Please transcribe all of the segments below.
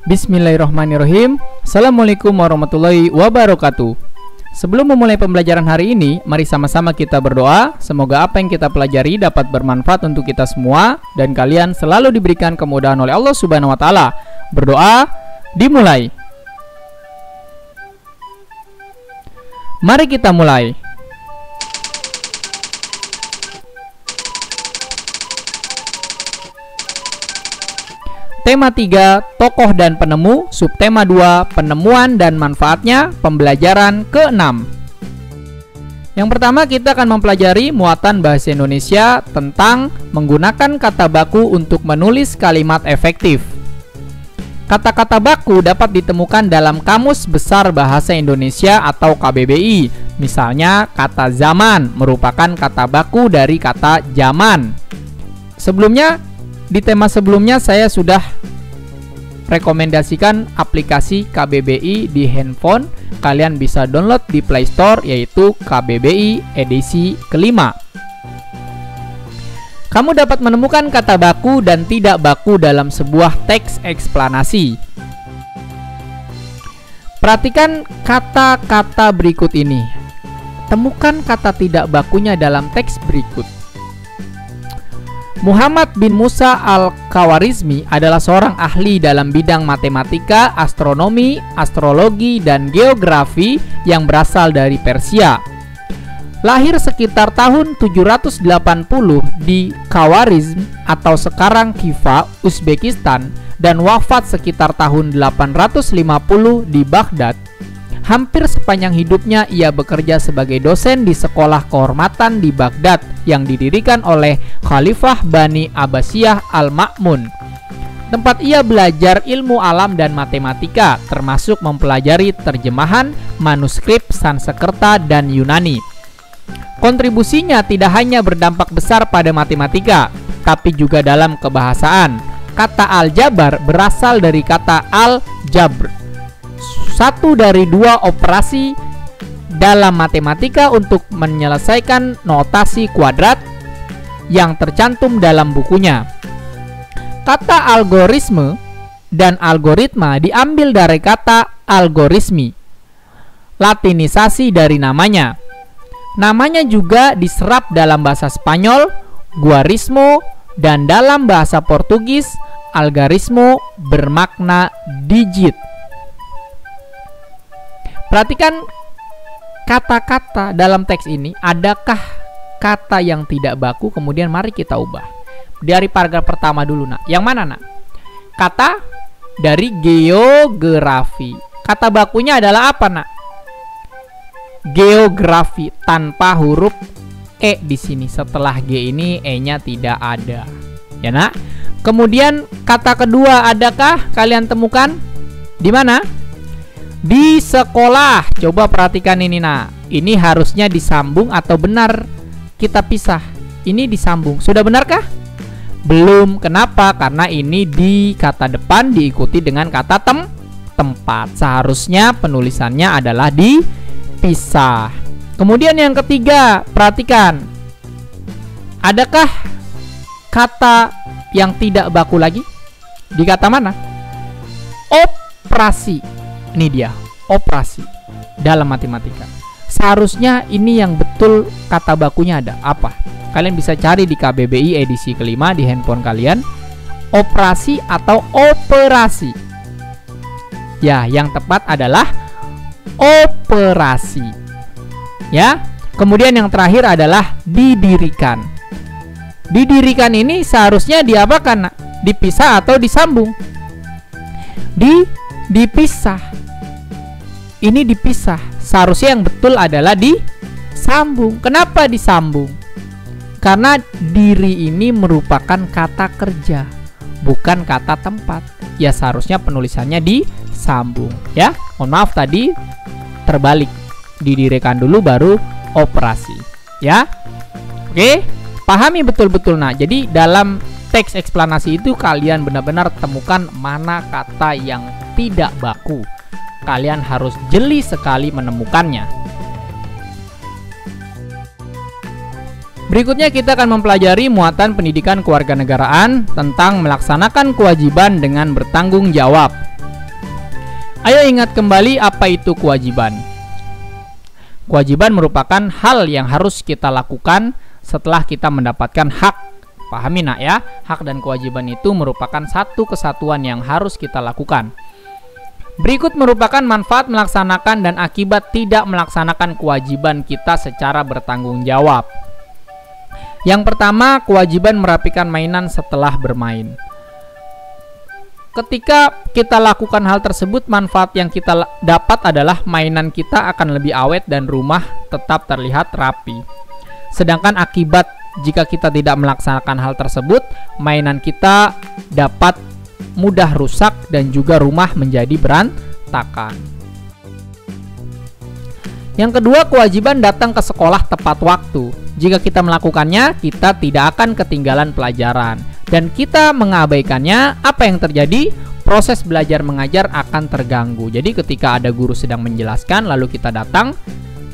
Bismillahirrahmanirrahim. Assalamualaikum warahmatullahi wabarakatuh. Sebelum memulai pembelajaran hari ini, mari sama-sama kita berdoa. Semoga apa yang kita pelajari dapat bermanfaat untuk kita semua dan kalian selalu diberikan kemudahan oleh Allah Subhanahu wa taala. Berdoa dimulai. Mari kita mulai. Tema 3, tokoh dan penemu. Subtema 2, penemuan dan manfaatnya. Pembelajaran ke-6. Yang pertama kita akan mempelajari muatan bahasa Indonesia tentang menggunakan kata baku untuk menulis kalimat efektif. Kata-kata baku dapat ditemukan dalam Kamus Besar Bahasa Indonesia atau KBBI. Misalnya kata zaman merupakan kata baku dari kata zaman. Di tema sebelumnya saya sudah rekomendasikan aplikasi KBBI di handphone. Kalian bisa download di Play Store, yaitu KBBI edisi kelima. Kamu dapat menemukan kata baku dan tidak baku dalam sebuah teks eksplanasi. Perhatikan kata-kata berikut ini. Temukan kata tidak bakunya dalam teks berikut. Muhammad bin Musa al-Khawarizmi adalah seorang ahli dalam bidang matematika, astronomi, astrologi, dan geografi yang berasal dari Persia. Lahir sekitar tahun 780 di Khawarizm atau sekarang Khiva, Uzbekistan, dan wafat sekitar tahun 850 di Baghdad. Hampir sepanjang hidupnya ia bekerja sebagai dosen di sekolah kehormatan di Baghdad yang didirikan oleh Khalifah Bani Abbasiyah Al-Ma'mun. Tempat ia belajar ilmu alam dan matematika, termasuk mempelajari terjemahan manuskrip Sanskerta dan Yunani. Kontribusinya tidak hanya berdampak besar pada matematika, tapi juga dalam kebahasaan. Kata al-jabar berasal dari kata al-jabr, satu dari dua operasi dalam matematika untuk menyelesaikan notasi kuadrat yang tercantum dalam bukunya. Kata algoritme dan algoritma diambil dari kata algorismi, latinisasi dari namanya. Namanya juga diserap dalam bahasa Spanyol, guarismo, dan dalam bahasa Portugis, algarismo bermakna digit. Perhatikan kata-kata dalam teks ini. Adakah kata yang tidak baku? Kemudian mari kita ubah. Dari paragraf pertama dulu, nak. Yang mana, nak? Kata dari geografi. Kata bakunya adalah apa, nak? Geografi tanpa huruf E di sini. Setelah G ini E-nya tidak ada. Ya, nak? Kemudian kata kedua adakah kalian temukan? Di mana? Di sekolah. Coba perhatikan ini, nah. Ini harusnya disambung atau benar kita pisah? Ini disambung. Sudah benarkah? Belum. Kenapa? Karena ini di kata depan diikuti dengan kata tempat. Seharusnya penulisannya adalah dipisah. Kemudian yang ketiga, perhatikan. Adakah kata yang tidak baku lagi? Di kata mana? Operasi. Ini dia, operasi dalam matematika. Seharusnya ini yang betul kata bakunya ada. Apa? Kalian bisa cari di KBBI edisi kelima di handphone kalian. Operasi atau operasi. Ya, yang tepat adalah operasi. Ya. Kemudian yang terakhir adalah didirikan. Didirikan ini seharusnya diapakan? Dipisah atau disambung? Dipisah. Ini dipisah. Seharusnya yang betul adalah disambung. Kenapa disambung? Karena diri ini merupakan kata kerja, bukan kata tempat. Ya seharusnya penulisannya disambung. Ya, mohon maaf tadi terbalik. Didirikan dulu baru operasi. Ya, oke. Pahami betul-betul, nah. Jadi dalam teks eksplanasi itu kalian benar-benar temukan mana kata yang tidak baku. Kalian harus jeli sekali menemukannya. Berikutnya kita akan mempelajari muatan pendidikan kewarganegaraan tentang melaksanakan kewajiban dengan bertanggung jawab. Ayo ingat kembali apa itu kewajiban. Kewajiban merupakan hal yang harus kita lakukan setelah kita mendapatkan hak. Pahami nak ya, hak dan kewajiban itu merupakan satu kesatuan yang harus kita lakukan. Berikut merupakan manfaat melaksanakan dan akibat tidak melaksanakan kewajiban kita secara bertanggung jawab. Yang pertama, kewajiban merapikan mainan setelah bermain. Ketika kita lakukan hal tersebut, manfaat yang kita dapat adalah mainan kita akan lebih awet dan rumah tetap terlihat rapi. Sedangkan akibat jika kita tidak melaksanakan hal tersebut, mainan kita dapat mudah rusak dan juga rumah menjadi berantakan. Yang kedua, kewajiban datang ke sekolah tepat waktu. Jika kita melakukannya, kita tidak akan ketinggalan pelajaran. Dan kita mengabaikannya, apa yang terjadi? Proses belajar mengajar akan terganggu. Jadi ketika ada guru sedang menjelaskan, lalu kita datang,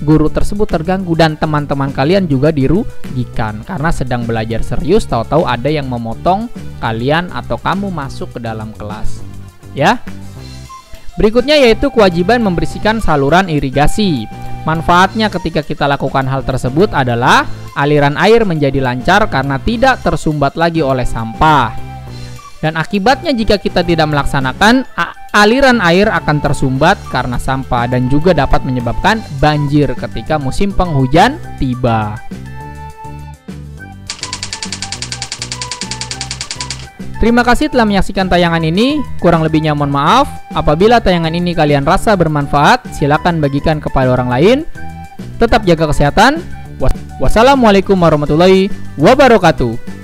guru tersebut terganggu dan teman-teman kalian juga dirugikan. Karena sedang belajar serius, tahu-tahu ada yang memotong kalian atau kamu masuk ke dalam kelas. Ya. Berikutnya yaitu kewajiban membersihkan saluran irigasi. Manfaatnya ketika kita lakukan hal tersebut adalah aliran air menjadi lancar karena tidak tersumbat lagi oleh sampah. Dan akibatnya jika kita tidak melaksanakan, aliran air akan tersumbat karena sampah dan juga dapat menyebabkan banjir ketika musim penghujan tiba. Terima kasih telah menyaksikan tayangan ini. Kurang lebihnya mohon maaf. Apabila tayangan ini kalian rasa bermanfaat, silakan bagikan kepada orang lain. Tetap jaga kesehatan. Wassalamualaikum warahmatullahi wabarakatuh.